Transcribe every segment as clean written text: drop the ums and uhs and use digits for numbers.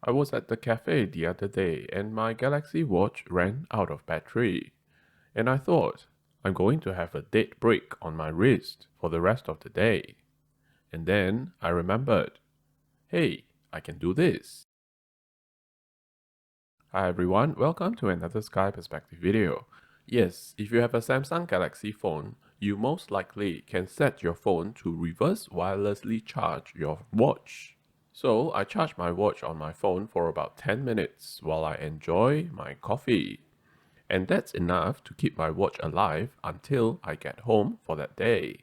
I was at the cafe the other day and my Galaxy Watch ran out of battery. And I thought, I'm going to have a dead break on my wrist for the rest of the day. And then I remembered, hey, I can do this. Hi everyone, welcome to another Sky Perspective video. Yes, if you have a Samsung Galaxy phone, you most likely can set your phone to reverse wirelessly charge your watch. So I charge my watch on my phone for about 10 minutes while I enjoy my coffee. And that's enough to keep my watch alive until I get home for that day.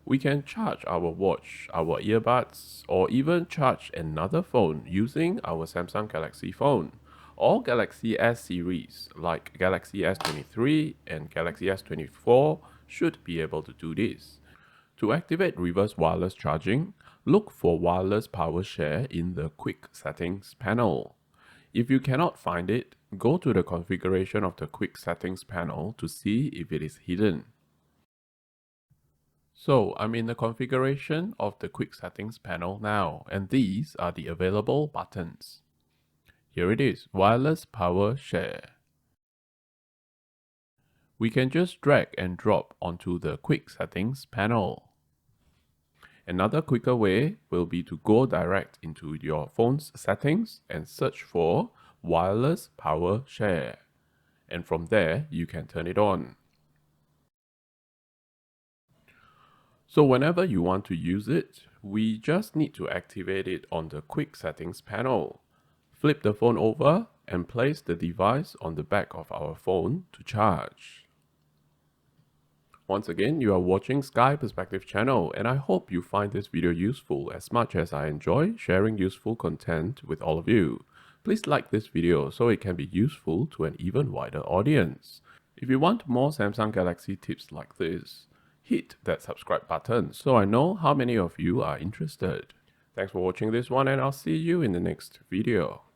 We can charge our watch, our earbuds, or even charge another phone using our Samsung Galaxy phone. All Galaxy S series like Galaxy S23 and Galaxy S24 should be able to do this. To activate reverse wireless charging, look for wireless power share in the quick settings panel. If you cannot find it, go to the configuration of the quick settings panel to see if it is hidden. So I'm in the configuration of the quick settings panel now, and these are the available buttons. Here it is, wireless power share. We can just drag and drop onto the quick settings panel. Another quicker way will be to go direct into your phone's settings and search for wireless power share. And from there, you can turn it on. So whenever you want to use it, we just need to activate it on the quick settings panel. Flip the phone over and place the device on the back of our phone to charge. Once again, you are watching Sky Perspective channel, and I hope you find this video useful as much as I enjoy sharing useful content with all of you. Please like this video so it can be useful to an even wider audience. If you want more Samsung Galaxy tips like this, hit that subscribe button so I know how many of you are interested. Thanks for watching this one, and I'll see you in the next video.